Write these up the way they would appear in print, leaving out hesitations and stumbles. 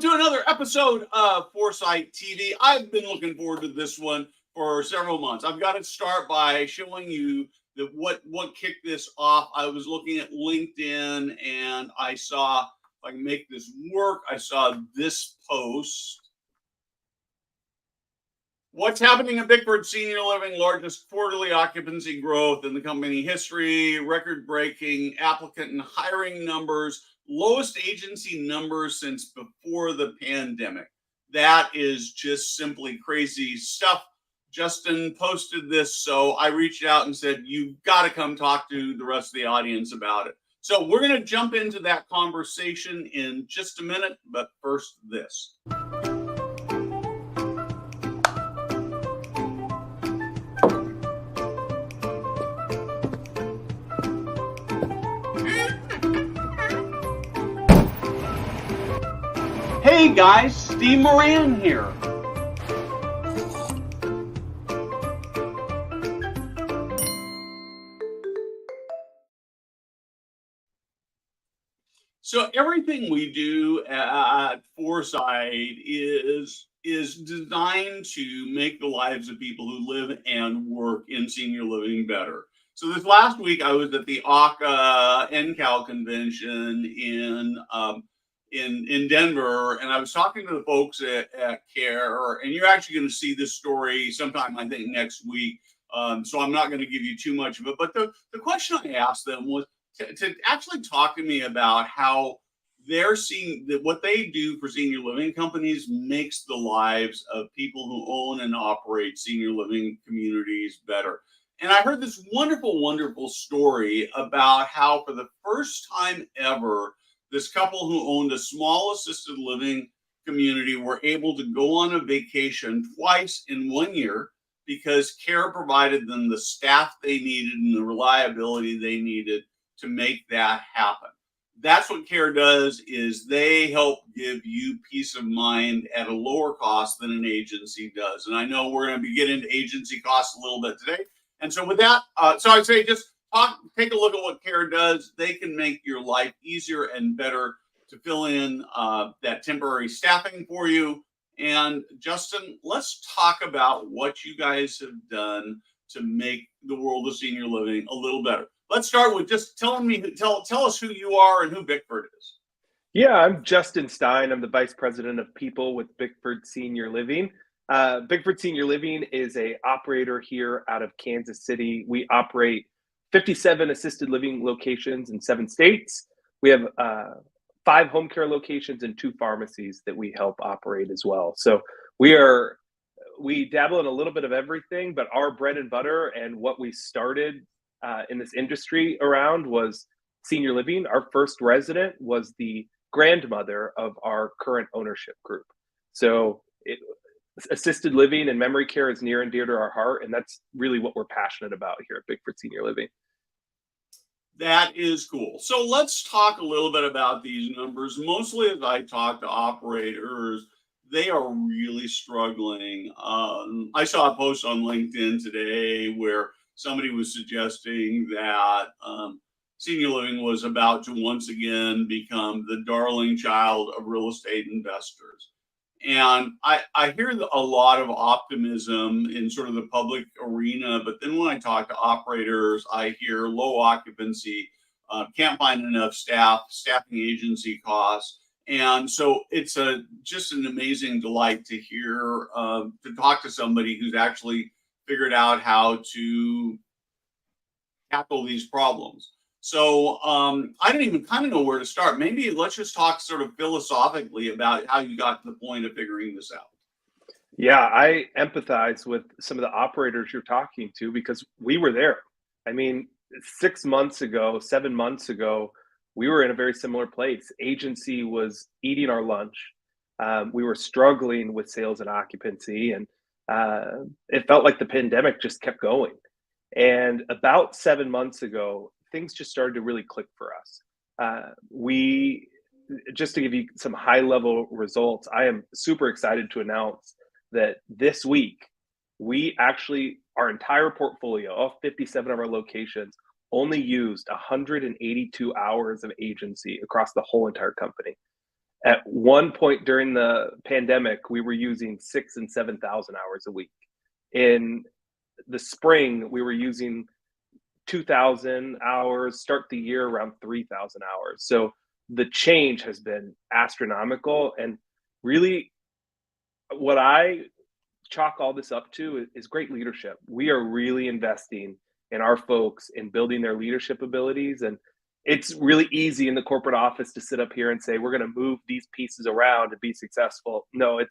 To another episode of Foresight TV. I've been looking forward to this one for several months. I've got to start by showing you that what kicked this off. I was looking at LinkedIn and I saw, if I can make this work, I saw this post. What's happening at Bickford Senior Living? Largest quarterly occupancy growth in the company history, record-breaking applicant and hiring numbers, lowest agency numbers since before the pandemic. That is just simply crazy stuff. Justin posted this, so I reached out and said, you've got to come talk to the rest of the audience about it. So we're going to jump into that conversation in just a minute, but first this. Hey guys, Steve Moran here. So everything we do at Foresight is designed to make the lives of people who live and work in senior living better. So this last week I was at the ACA NCAL convention in Denver, and I was talking to the folks at KARE, and you're actually going to see this story sometime, I think, next week. So I'm not going to give you too much of it. But the question I asked them was to actually talk to me about how they're seeing that what they do for senior living companies makes the lives of people who own and operate senior living communities better. And I heard this wonderful, wonderful story about how for the first time ever, this couple who owned a small assisted living community were able to go on a vacation twice in 1 year because KARE provided them the staff they needed and the reliability they needed to make that happen. That's what KARE does, is they help give you peace of mind at a lower cost than an agency does. And I know we're going to be getting into agency costs a little bit today. And so with that, so I'd say just take a look at what KARE does. They can make your life easier and better to fill in that temporary staffing for you. And Justin, let's talk about what you guys have done to make the world of senior living a little better. Let's start with just tell us who you are and who Bickford is. Yeah, I'm Justin Stein. I'm the Vice President of People with Bickford Senior Living. Bickford Senior Living is an operator here out of Kansas City. We operate 57 assisted living locations in 7 states. We have 5 home care locations and 2 pharmacies that we help operate as well. So we dabble in a little bit of everything, but our bread and butter and what we started in this industry around was senior living. Our first resident was the grandmother of our current ownership group. So assisted living and memory care is near and dear to our heart, and that's really what we're passionate about here at Bickford Senior Living. That is cool. So let's talk a little bit about these numbers. Mostly as I talk to operators, they are really struggling. I saw a post on LinkedIn today where somebody was suggesting that senior living was about to once again become the darling child of real estate investors. And I hear a lot of optimism in sort of the public arena, but then when I talk to operators, I hear low occupancy, can't find enough staffing agency costs. And so it's just an amazing delight to hear, to talk to somebody who's actually figured out how to tackle these problems. So I don't even kind of know where to start. Maybe let's just talk sort of philosophically about how you got to the point of figuring this out. Yeah, I empathize with some of the operators you're talking to because we were there. I mean, 6 months ago, 7 months ago, we were in a very similar place. Agency was eating our lunch. We were struggling with sales and occupancy, and it felt like the pandemic just kept going. And about 7 months ago, things just started to really click for us. Just to give you some high level results, I am super excited to announce that this week, our entire portfolio of 57 of our locations only used 182 hours of agency across the whole entire company. At one point during the pandemic, we were using 6,000 and 7,000 hours a week. In the spring, we were using 2,000 hours, start the year around 3,000 hours. So the change has been astronomical. And really, what I chalk all this up to is great leadership. We are really investing in our folks in building their leadership abilities. And it's really easy in the corporate office to sit up here and say, we're going to move these pieces around to be successful. No,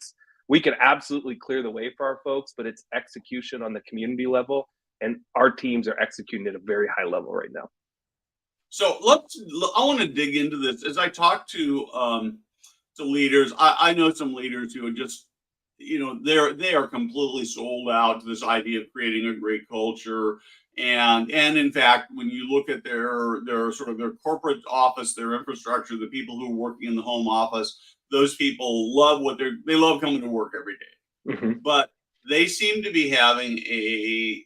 we can absolutely clear the way for our folks, but it's execution on the community level. And our teams are executing at a very high level right now. So I want to dig into this. As I talk to leaders, I know some leaders who are just, they are completely sold out to this idea of creating a great culture. And in fact, when you look at their sort of their corporate office, their infrastructure, the people who are working in the home office, those people love they love coming to work every day. Mm-hmm. But they seem to be having an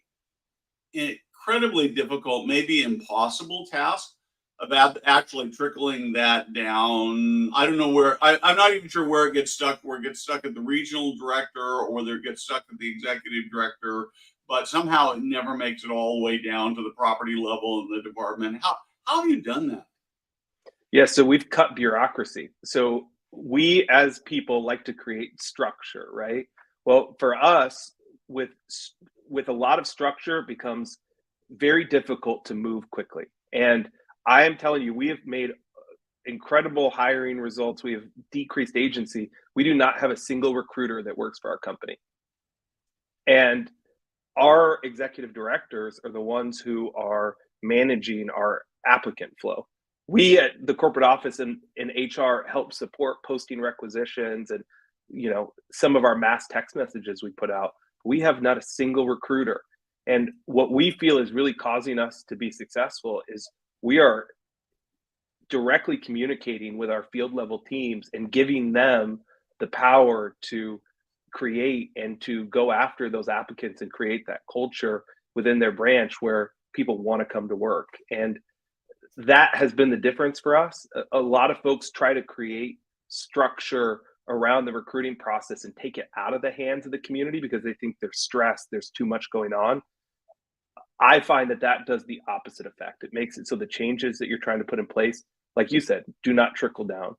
incredibly difficult, maybe impossible task about actually trickling that down. I don't know where, I'm not even sure where it gets stuck, at the regional director or whether it gets stuck at the executive director, but somehow it never makes it all the way down to the property level in the department. How have you done that? Yeah, so we've cut bureaucracy. So we as people like to create structure, right? Well, for us, with a lot of structure, it becomes very difficult to move quickly. And I am telling you, we have made incredible hiring results. We have decreased agency. We do not have a single recruiter that works for our company. And our executive directors are the ones who are managing our applicant flow. We at the corporate office and in HR help support posting requisitions and some of our mass text messages we put out. We have not a single recruiter. And what we feel is really causing us to be successful is we are directly communicating with our field level teams and giving them the power to create and to go after those applicants and create that culture within their branch where people want to come to work. And that has been the difference for us. A lot of folks try to create structure around the recruiting process and take it out of the hands of the community because they think they're stressed, there's too much going on. I find that does the opposite effect. It makes it so the changes that you're trying to put in place, like you said, do not trickle down.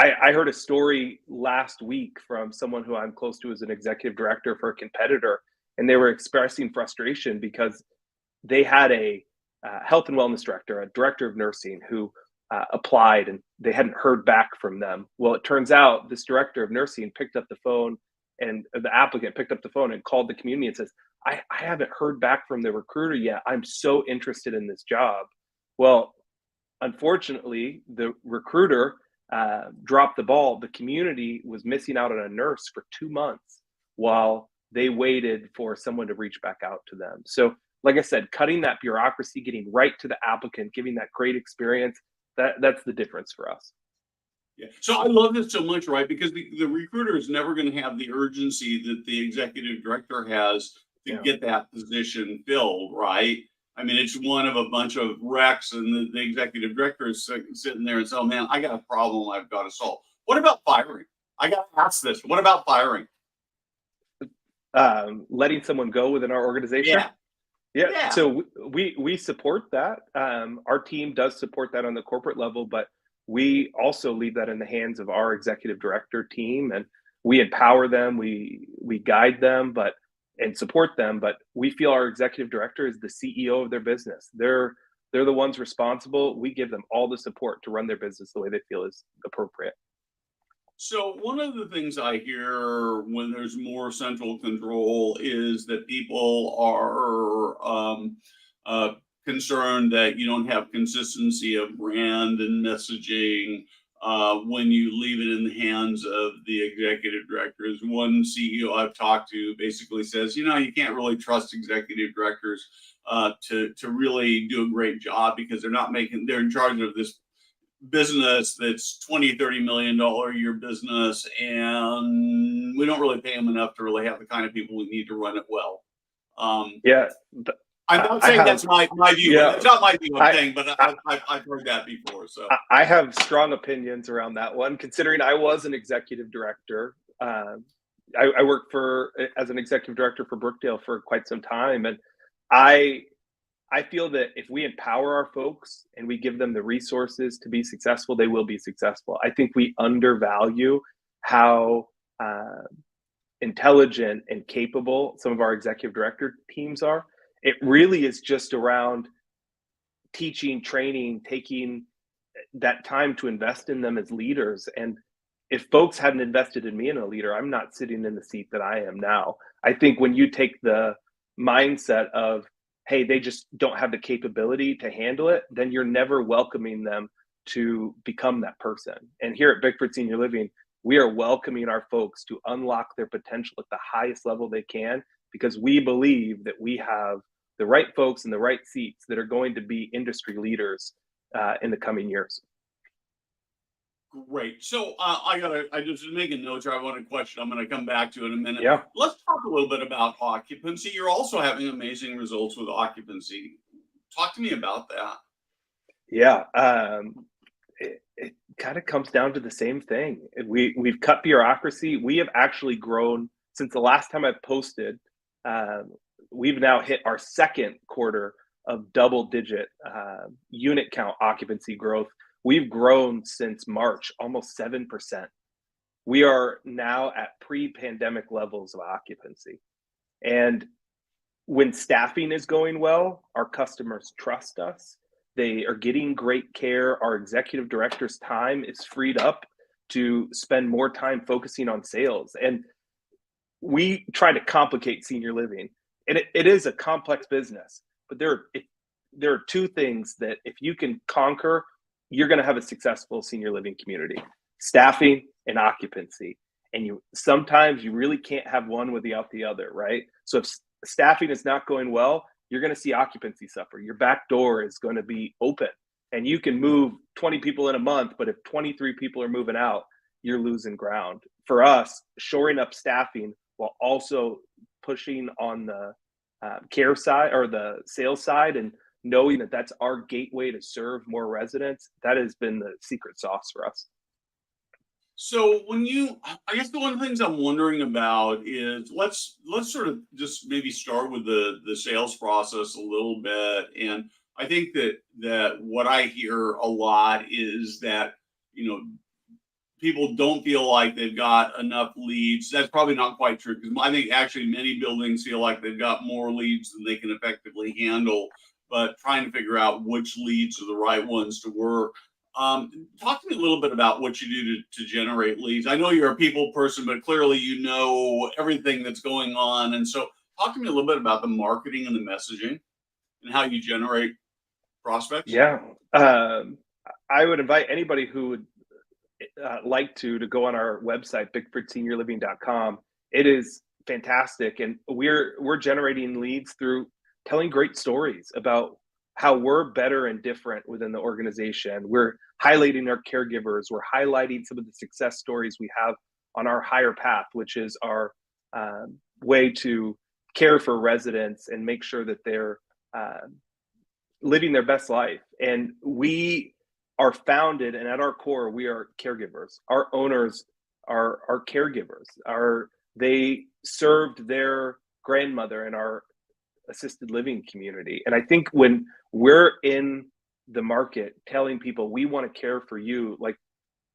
I heard a story last week from someone who I'm close to as an executive director for a competitor, and they were expressing frustration because they had a health and wellness director, a director of nursing who applied and they hadn't heard back from them. Well, it turns out this director of nursing picked up the phone and the applicant picked up the phone and called the community and says, I haven't heard back from the recruiter yet. I'm so interested in this job. Well, unfortunately, the recruiter dropped the ball. The community was missing out on a nurse for 2 months while they waited for someone to reach back out to them. So, like I said, cutting that bureaucracy, getting right to the applicant, giving that great experience, that's the difference for us. Yeah. So I love this so much, right? Because the recruiter is never going to have the urgency that the executive director has to get that position filled, right? I mean, it's one of a bunch of recs, and the executive director is sitting there and saying, "Oh man, I got a problem I've got to solve." What about firing? I got to ask this. What about firing? Letting someone go within our organization? Yeah. So we support that. Our team does support that on the corporate level, but we also leave that in the hands of our executive director team, and we empower them, we guide them, and support them. But we feel our executive director is the CEO of their business. They're the ones responsible. We give them all the support to run their business the way they feel is appropriate. So one of the things I hear when there's more central control is that people are concerned that you don't have consistency of brand and messaging when you leave it in the hands of the executive directors. One CEO I've talked to basically says, you can't really trust executive directors to really do a great job because they're in charge of this business that's $20-30 million a year business, and we don't really pay them enough to really have the kind of people we need to run it well. I'm not I saying have, that's my view. yeah, It's not my view of I, thing, but I, I've heard that before. So I have strong opinions around that one, considering I was an executive director. I worked as an executive director for Brookdale for quite some time, and I I feel that if we empower our folks and we give them the resources to be successful, they will be successful. I think we undervalue how intelligent and capable some of our executive director teams are. It really is just around teaching, training, taking that time to invest in them as leaders. And if folks hadn't invested in me as a leader, I'm not sitting in the seat that I am now. I think when you take the mindset of, hey, they just don't have the capability to handle it, then you're never welcoming them to become that person. And here at Bickford Senior Living, we are welcoming our folks to unlock their potential at the highest level they can, because we believe that we have the right folks in the right seats that are going to be industry leaders in the coming years. great. So I just making notes here. I want a question I'm going to come back to in a minute. Yeah. Let's talk a little bit about occupancy. You're also having amazing results with occupancy. Talk to me about that. Yeah. It kind of comes down to the same thing. We've cut bureaucracy. We have actually grown since the last time I've posted. We've now hit our second quarter of double-digit unit count occupancy growth. We've grown since March, almost 7%. We are now at pre-pandemic levels of occupancy. And when staffing is going well, our customers trust us. They are getting great care. Our executive director's time is freed up to spend more time focusing on sales. And we try to complicate senior living. And it is a complex business, but there are two things that if you can conquer, you're going to have a successful senior living community: staffing and occupancy. And sometimes you really can't have one without the other, right? So if staffing is not going well, you're going to see occupancy suffer. Your back door is going to be open, and you can move 20 people in a month, but if 23 people are moving out, you're losing ground. For us, shoring up staffing while also pushing on the care side or the sales side, and knowing that that's our gateway to serve more residents, that has been the secret sauce for us. So I guess the one of the things I'm wondering about is let's sort of just maybe start with the sales process a little bit. And I think that what I hear a lot is that, people don't feel like they've got enough leads. That's probably not quite true, because I think actually many buildings feel like they've got more leads than they can effectively handle, but trying to figure out which leads are the right ones to work. Talk to me a little bit about what you do to generate leads. I know you're a people person, but clearly you know everything that's going on. And so talk to me a little bit about the marketing and the messaging and how you generate prospects. Yeah. I would invite anybody who would like to go on our website, bickfordseniorliving.com. It is fantastic. And we're generating leads through telling great stories about how we're better and different within the organization. We're highlighting our caregivers. We're highlighting some of the success stories we have on our higher path, which is our way to care for residents and make sure that they're living their best life. And we are founded, and at our core, we are caregivers. Our owners are caregivers. They served their grandmother in our assisted living community. And I think when we're in the market telling people we want to care for you like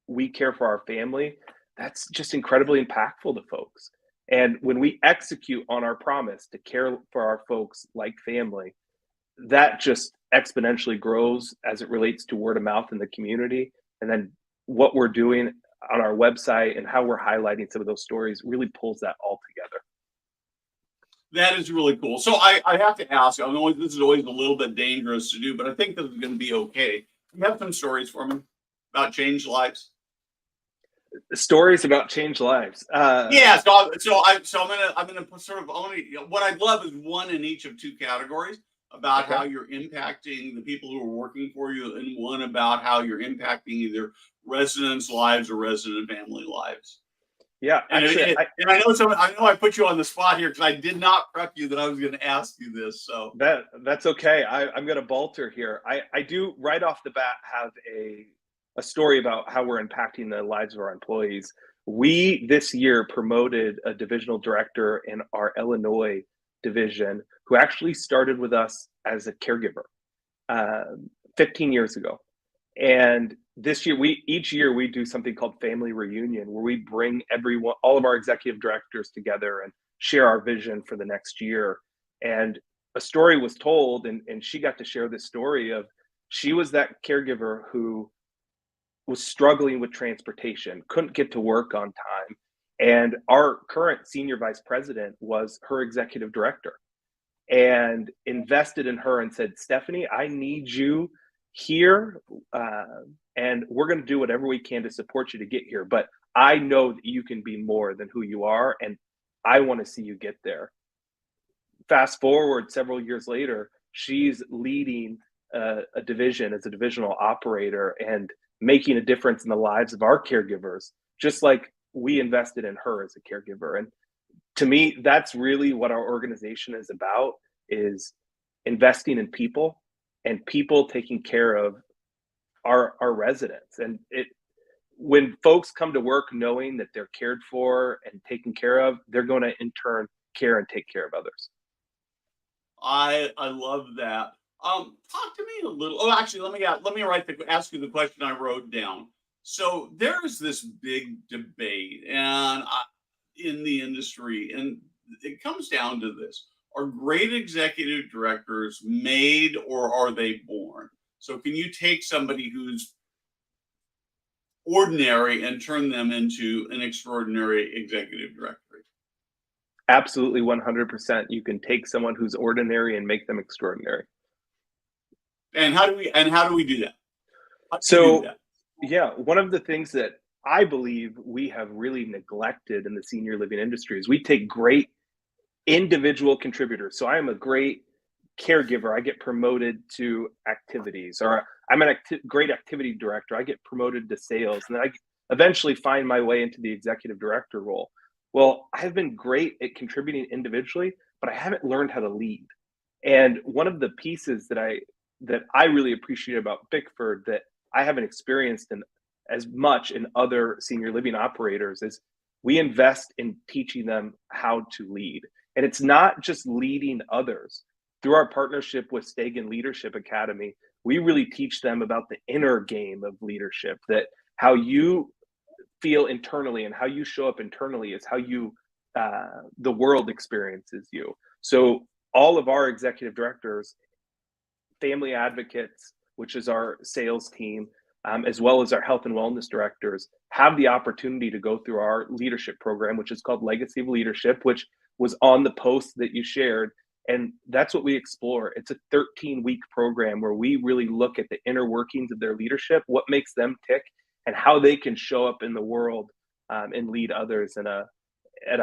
we care for our family, that's just incredibly impactful to folks. And when we execute on our promise to care for our folks like family, that just exponentially grows as it relates to word of mouth in the community. And then what we're doing on our website and how we're highlighting some of those stories really pulls that all together. That is really cool. So I have to ask, this is always a little bit dangerous to do, but I think this is going to be okay. You have some stories for me about changed lives? Stories about changed lives. Yeah. I'm gonna put sort of only what I'd love is one in each of two categories about Okay. how you're impacting the people who are working for you, and one about how you're impacting either residents' lives or resident family lives. Yeah, And, actually, and I know I put you on the spot here because I did not prep you that I was going to ask you this. So that's okay. I'm going to balter here. I do right off the bat have a story about how we're impacting the lives of our employees. We this year promoted a divisional director in our Illinois division who actually started with us as a caregiver uh, 15 years ago. And this year, each year we do something called Family Reunion, where we bring everyone, all of our executive directors together and share our vision for the next year. And a story was told, and she got to share this story of she was that caregiver who was struggling with transportation, couldn't get to work on time. And our current senior vice president was her executive director and invested in her and said, Stephanie, I need you here. And we're going to do whatever we can to support you to get here. But I know that you can be more than who you are. And I want to see you get there. Fast forward several years later, she's leading a division as a divisional operator and making a difference in the lives of our caregivers, just like we invested in her as a caregiver. And to me, that's really what our organization is about, is investing in people and people taking care of our residents. And when folks come to work knowing that they're cared for and taken care of, they're going to in turn care and take care of others. I love that. Talk to me a little. Oh, actually, let me ask you the question I wrote down. So there is this big debate, in the industry, and it comes down to this: are great executive directors made, or are they born? So can you take somebody who's ordinary and turn them into an extraordinary executive director? Absolutely, 100%. You can take someone who's ordinary and make them extraordinary. And how do we do that? How do we do So, that? yeah, one of the things that I believe we have really neglected in the senior living industry is we take great individual contributors. So I am a great caregiver. I get promoted to activities, or I'm a great activity director. I get promoted to sales, and then I eventually find my way into the executive director role. Well, I've been great at contributing individually, but I haven't learned how to lead. And one of the pieces that I really appreciate about Bickford that I haven't experienced in as much in other senior living operators is we invest in teaching them how to lead. And it's not just leading others. Through our partnership with Stein Leadership Academy, we really teach them about the inner game of leadership, that how you feel internally and how you show up internally is how the world experiences you. So all of our executive directors, family advocates, which is our sales team, as well as our health and wellness directors, have the opportunity to go through our leadership program, which is called Legacy of Leadership, which was on the post that you shared. And that's what we explore. It's a 13-week program where we really look at the inner workings of their leadership, what makes them tick, and how they can show up in the world and lead others at a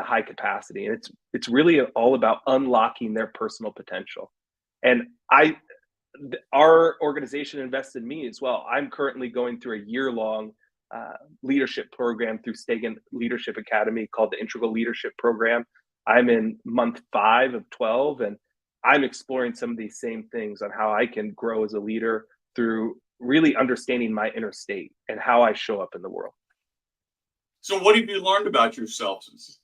high capacity. And it's really all about unlocking their personal potential. And our organization invested in me as well. I'm currently going through a year-long leadership program through Stein Leadership Academy called the Integral Leadership Program. I'm in month 5 of 12, and I'm exploring some of these same things on how I can grow as a leader through really understanding my inner state and how I show up in the world. So what have you learned about yourself? This is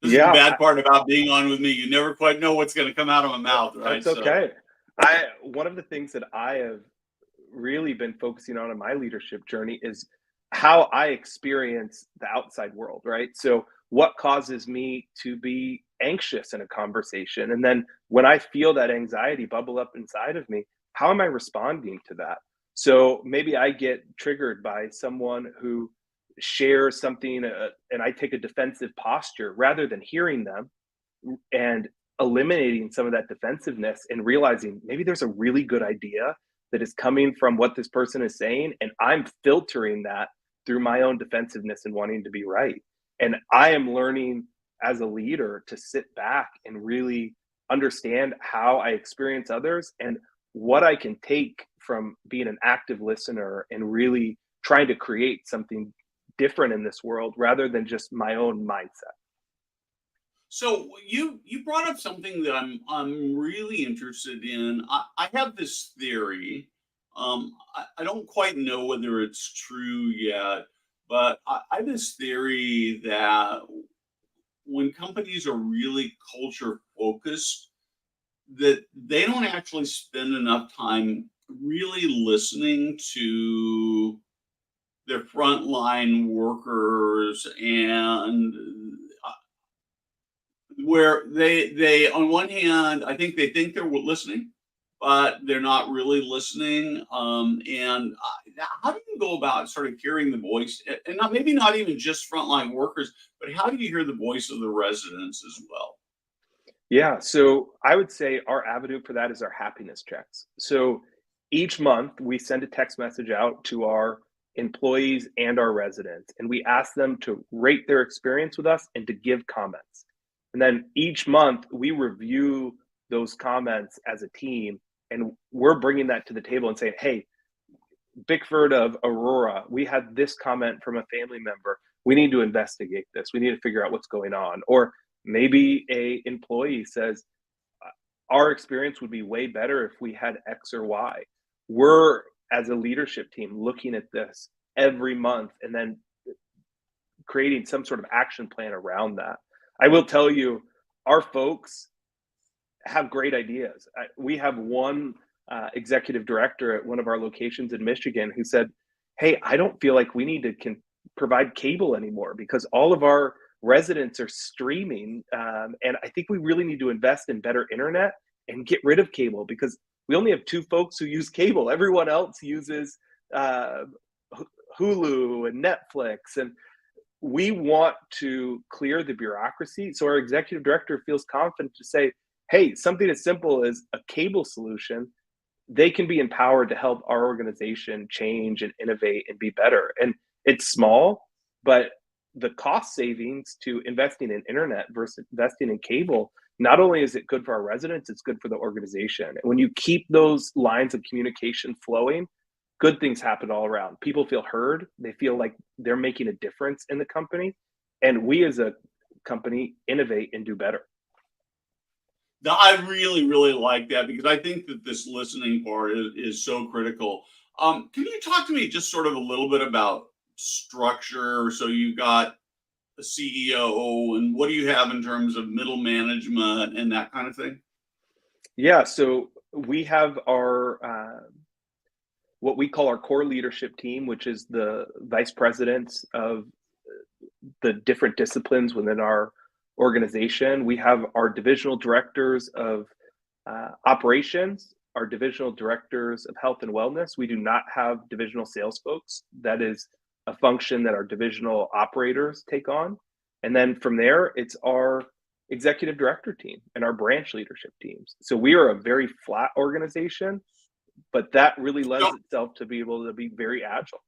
the Yeah, bad part about being on with me. You never quite know what's going to come out of my mouth, right? that's okay. One of the things that I have really been focusing on in my leadership journey is how I experience the outside world, right? So what causes me to be anxious in a conversation? And then when I feel that anxiety bubble up inside of me, how am I responding to that? So maybe I get triggered by someone who shares something and I take a defensive posture rather than hearing them and eliminating some of that defensiveness and realizing maybe there's a really good idea that is coming from what this person is saying. And I'm filtering that through my own defensiveness and wanting to be right. And I am learning as a leader to sit back and really understand how I experience others and what I can take from being an active listener and really trying to create something different in this world rather than just my own mindset. So you brought up something that I'm really interested in. I have this theory. I don't quite know whether it's true yet, but I have this theory that when companies are really culture focused, that they don't actually spend enough time really listening to their frontline workers, and where they on one hand, I think they think they're listening, but they're not really listening. And how do you go about sort of hearing the voice, and not maybe not even just frontline workers, but how do you hear the voice of the residents as well? Yeah, so I would say our avenue for that is our happiness checks. So each month we send a text message out to our employees and our residents, and we ask them to rate their experience with us and to give comments. And then each month we review those comments as a team, and we're bringing that to the table and saying, hey, Bickford of Aurora, we had this comment from a family member. We need to investigate this. We need to figure out what's going on. Or maybe a employee says, our experience would be way better if we had X or Y. We're, as a leadership team, looking at this every month and then creating some sort of action plan around that. I will tell you, our folks have great ideas. We have one executive director at one of our locations in Michigan who said, hey, I don't feel like we need to provide cable anymore because all of our residents are streaming. And I think we really need to invest in better internet and get rid of cable because we only have two folks who use cable. Everyone else uses Hulu and Netflix. And we want to clear the bureaucracy. So our executive director feels confident to say, hey, something as simple as a cable solution, they can be empowered to help our organization change and innovate and be better. And it's small, but the cost savings to investing in internet versus investing in cable, not only is it good for our residents, it's good for the organization. And when you keep those lines of communication flowing, good things happen all around. People feel heard. They feel like they're making a difference in the company. And we as a company innovate and do better. Now, I really, really like that because I think that this listening part is so critical. Can you talk to me just sort of a little bit about structure? So you've got a CEO, and what do you have in terms of middle management and that kind of thing? Yeah, so we have our what we call our core leadership team, which is the vice presidents of the different disciplines within our organization. We have our divisional directors of operations, our divisional directors of health and wellness. We do not have divisional sales folks. That is a function that our divisional operators take on. And then from there, it's our executive director team and our branch leadership teams. So we are a very flat organization, but that really lends So, itself to be able to be very agile.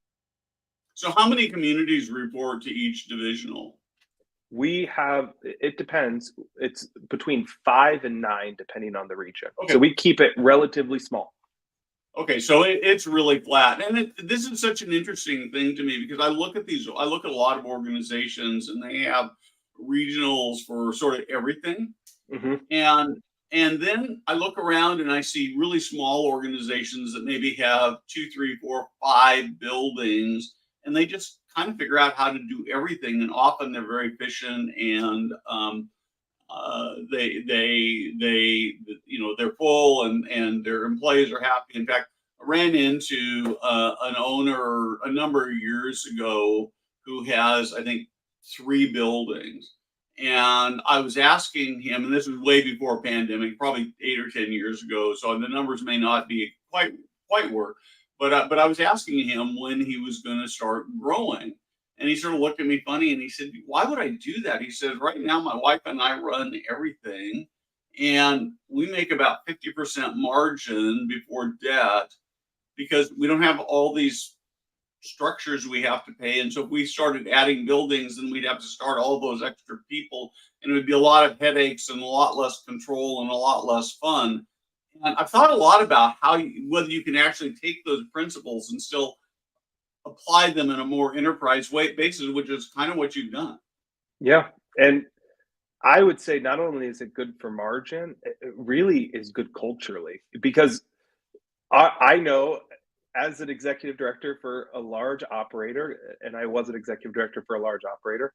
so how many communities report to each divisional? We have, it depends. It's between 5 and 9, depending on the region. So Okay. we keep it relatively small. Okay, so it's really flat, and this is such an interesting thing to me because I look at a lot of organizations, and they have regionals for sort of everything, Hmm. and then I look around and I see really small organizations that maybe have two, three, four, five buildings, and they just kind of figure out how to do everything, and often they're very efficient, and they're full, and their employees are happy. In fact, I ran into an owner a number of years ago who has, I think, three buildings, and I was asking him, and this was way before pandemic, probably 8 or 10 years ago, so the numbers may not be quite work, but I was asking him when he was going to start growing. And he sort of looked at me funny and he said, why would I do that? He said, right now, my wife and I run everything, and we make about 50% margin before debt because we don't have all these structures we have to pay. And so if we started adding buildings, then we'd have to start all those extra people, and it would be a lot of headaches and a lot less control and a lot less fun. And I've thought a lot about whether you can actually take those principles and still apply them in a more enterprise way basis, which is kind of what you've done. Yeah. And I would say not only is it good for margin, it really is good culturally because I know as an executive director for a large operator, and I was an executive director for a large operator,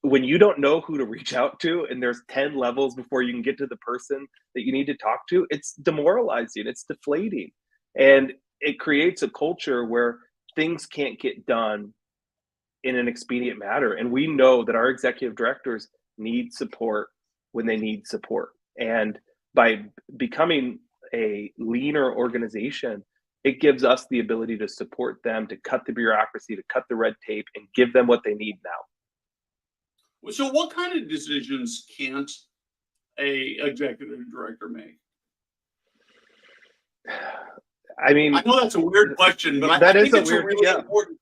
when you don't know who to reach out to and there's 10 levels before you can get to the person that you need to talk to, it's demoralizing, it's deflating. And it creates a culture where things can't get done in an expedient manner. And we know that our executive directors need support when they need support. And by becoming a leaner organization, it gives us the ability to support them, to cut the bureaucracy, to cut the red tape, and give them what they need now. So, what kind of decisions can't a executive director make? I mean, I know that's a weird question, but that I is think it's a weird, really yeah. important.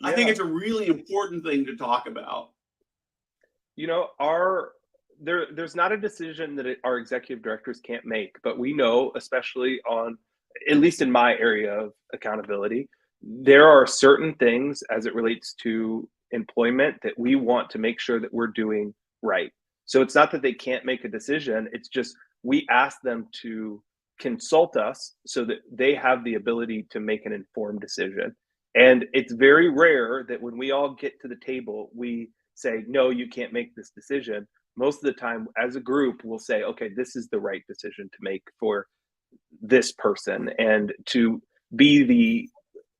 I think Yeah. it's a really important thing to talk about. You know, there's not a decision that our executive directors can't make, but we know, especially on, at least in my area of accountability, there are certain things as it relates to employment that we want to make sure that we're doing right. So it's not that they can't make a decision, it's just we ask them to consult us so that they have the ability to make an informed decision. And it's very rare that when we all get to the table, we say, no, you can't make this decision. Most of the time, as a group, we'll say, okay, this is the right decision to make for this person and to be the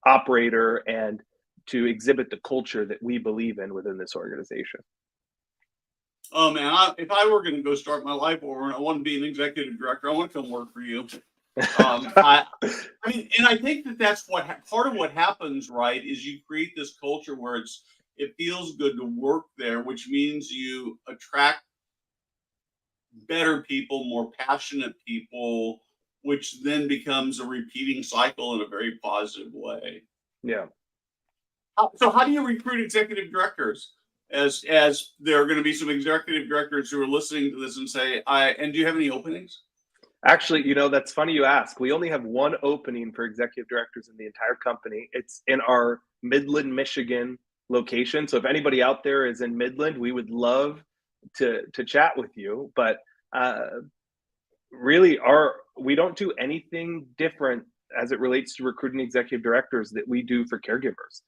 operator and to exhibit the culture that we believe in within this organization. Oh man, if I were going to go start my life over and I want to be an executive director, I want to come work for you. I mean, and I think that that's part of what happens, right? Is you create this culture where it feels good to work there, which means you attract better people, more passionate people, which then becomes a repeating cycle in a very positive way. Yeah. So, how do you recruit executive directors? As there are going to be some executive directors who are listening to this and say, and do you have any openings? Actually, you know, that's funny you ask. We only have one opening for executive directors in the entire company. It's in our Midland, Michigan location. So if anybody out there is in Midland, we would love to chat with you. But really, we don't do anything different as it relates to recruiting executive directors that we do for caregivers.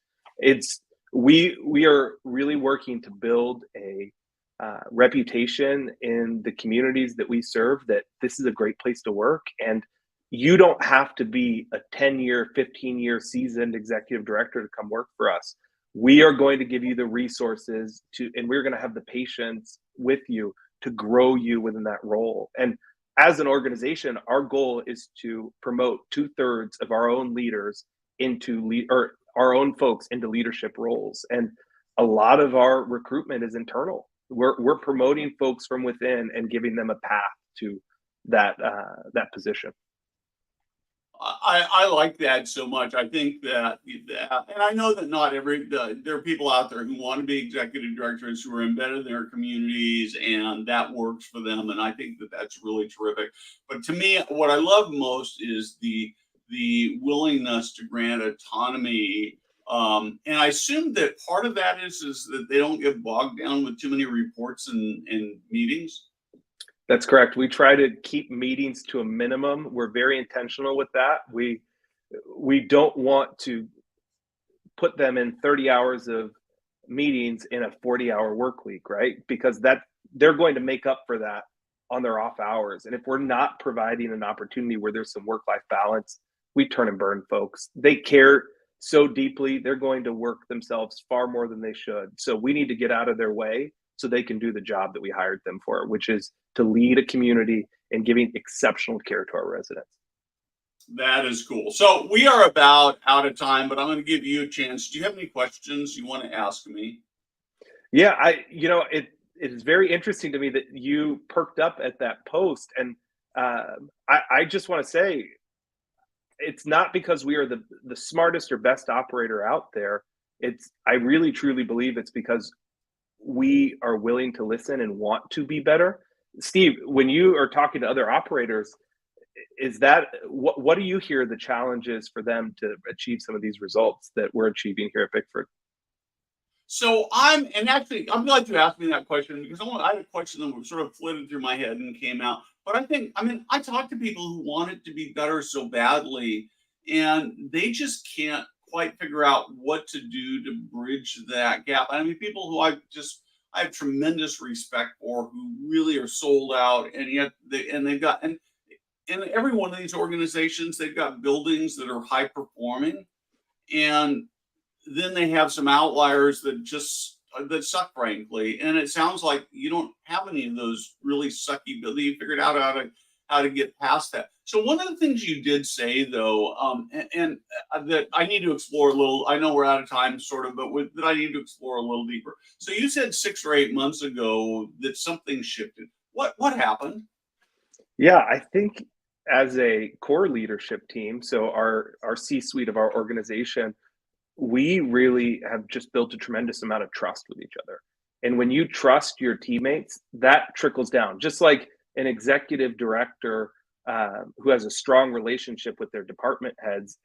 We are really working to build a reputation in the communities that we serve that this is a great place to work. And you don't have to be a 10-year, 15-year seasoned executive director to come work for us. We are going to give you the resources and we're going to have the patience with you to grow you within that role. And as an organization, our goal is to promote 2/3 of our own leaders or our own folks into leadership roles. And a lot of our recruitment is internal. We're promoting folks from within and giving them a path to that position. I like that so much. I think that, and I know that not there are people out there who want to be executive directors who are embedded in their communities, and that works for them. And I think that that's really terrific. But to me, what I love most is the willingness to grant autonomy. And I assume that part of that is that they don't get bogged down with too many reports and meetings. That's correct. We try to keep meetings to a minimum. We're very intentional with that. We don't want to put them in 30 hours of meetings in a 40-hour work week, right? Because they're going to make up for that on their off hours. And if we're not providing an opportunity where there's some work-life balance, we turn and burn folks. They care so deeply, they're going to work themselves far more than they should. So we need to get out of their way so they can do the job that we hired them for, which is to lead a community and giving exceptional care to our residents. That is cool. So we are about out of time, but I'm going to give you a chance. Do you have any questions you want to ask me? Yeah, it is very interesting to me that you perked up at that post. And I just want to say, it's not because we are the smartest or best operator out there. I really truly believe it's because we are willing to listen and want to be better. Steve, when you are talking to other operators, is that what do you hear the challenges for them to achieve some of these results that we're achieving here at Bickford? So and actually, I'm glad you asked me that question because I had a question that sort of flitted through my head and came out. But I mean, I talk to people who want it to be better so badly, and they just can't quite figure out what to do to bridge that gap. I mean, people who I have tremendous respect for, who really are sold out, and yet they've got and every one of these organizations, they've got buildings that are high performing, and then they have some outliers that suck, frankly. And it sounds like you don't have any of those really sucky, but you figured out how to get past that. So one of the things you did say, though, that I need to explore a little. I know we're out of time, sort of, but that I need to explore a little deeper. So you said 6 or 8 months ago that something shifted. What happened? Yeah, I think as a core leadership team, so our C-suite of our organization, we really have just built a tremendous amount of trust with each other. And when you trust your teammates, that trickles down. Just like an executive director who has a strong relationship with their department heads,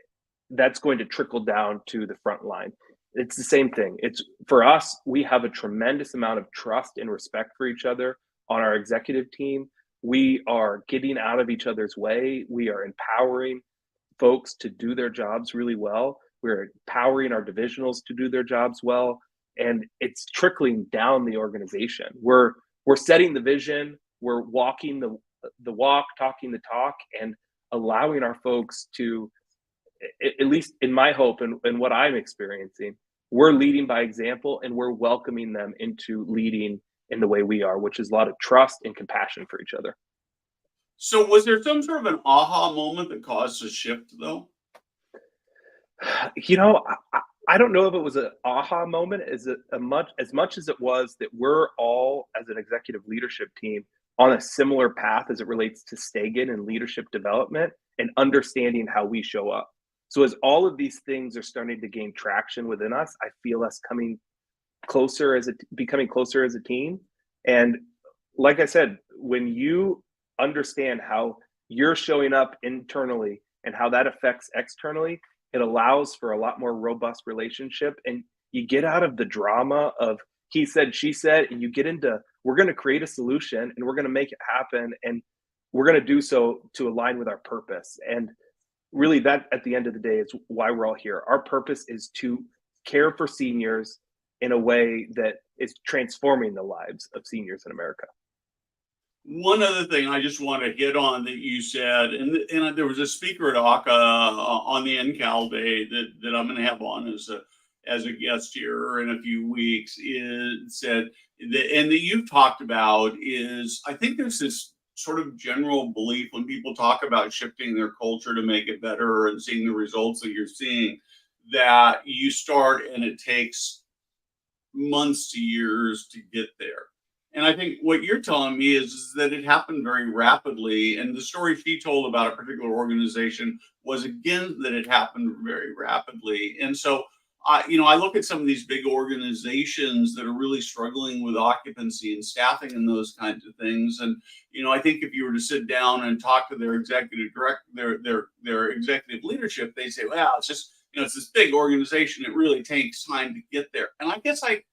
that's going to trickle down to the front line. It's the same thing. It's for us, we have a tremendous amount of trust and respect for each other on our executive team. We are getting out of each other's way. We are empowering folks to do their jobs really well. We're empowering our divisionals to do their jobs well, and it's trickling down the organization. We're setting the vision, we're walking the walk, talking the talk, and allowing our folks to, at least in my hope and what I'm experiencing, we're leading by example, and we're welcoming them into leading in the way we are, which is a lot of trust and compassion for each other. So was there some sort of an aha moment that caused a shift, though? You know, I don't know if it was an aha moment as much as it was that we're all, as an executive leadership team, on a similar path as it relates to Stegan and leadership development and understanding how we show up. So as all of these things are starting to gain traction within us, I feel us becoming closer as a team. And like I said, when you understand how you're showing up internally and how that affects externally, it allows for a lot more robust relationship, and you get out of the drama of he said, she said, and you get into, we're going to create a solution and we're going to make it happen, and we're going to do so to align with our purpose. And really, that at the end of the day is why we're all here. Our purpose is to care for seniors in a way that is transforming the lives of seniors in America. One other thing I just want to hit on that you said, and there was a speaker at ACA on the NCAL day that I'm going to have on as a guest here in a few weeks, said that, and that you've talked about, is I think there's this sort of general belief when people talk about shifting their culture to make it better and seeing the results that you're seeing, that you start and it takes months to years to get there. And I think what you're telling me is that it happened very rapidly. And the story she told about a particular organization was, again, that it happened very rapidly. And so, I look at some of these big organizations that are really struggling with occupancy and staffing and those kinds of things. And, I think if you were to sit down and talk to their executive their executive leadership, they say, well, it's just, it's this big organization. It really takes time to get there. And I guess I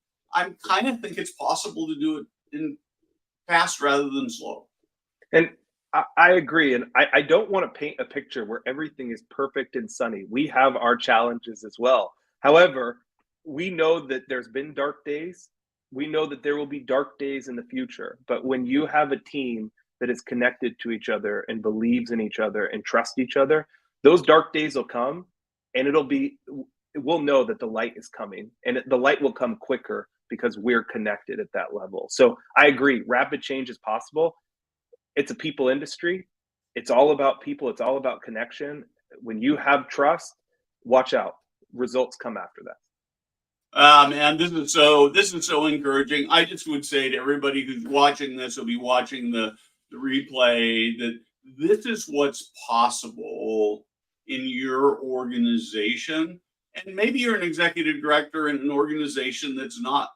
kind of think it's possible to do it in fast rather than slow. And I agree. And I don't want to paint a picture where everything is perfect and sunny. We have our challenges as well. However, we know that there's been dark days. We know that there will be dark days in the future. But when you have a team that is connected to each other and believes in each other and trusts each other, those dark days will come, and we'll know that the light is coming, and the light will come quicker because we're connected at that level. So I agree, rapid change is possible. It's a people industry. It's all about people. It's all about connection. When you have trust, watch out. Results come after that. And this is so encouraging. I just would say to everybody who's watching this, will be watching the replay, that this is what's possible in your organization. And maybe you're an executive director in an organization that's not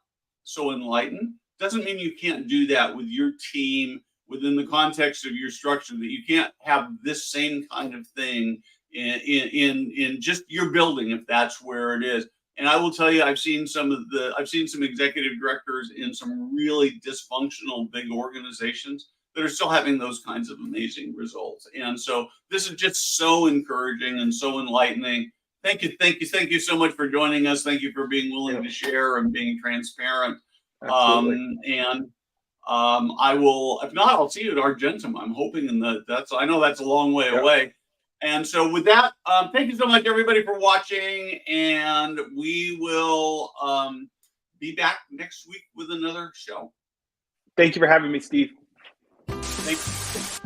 so enlightened. Doesn't mean you can't do that with your team within the context of your structure, that you can't have this same kind of thing in just your building if that's where it is. And I will tell you, I've seen some executive directors in some really dysfunctional big organizations that are still having those kinds of amazing results. And so this is just so encouraging and so enlightening. Thank you so much for joining us. Thank you for being willing to share and being transparent. Absolutely. I will, if not, I'll see you at Argentum. I'm hoping I know that's a long way away. And so with that, thank you so much, everybody, for watching. And we will be back next week with another show. Thank you for having me, Steve. Thank you.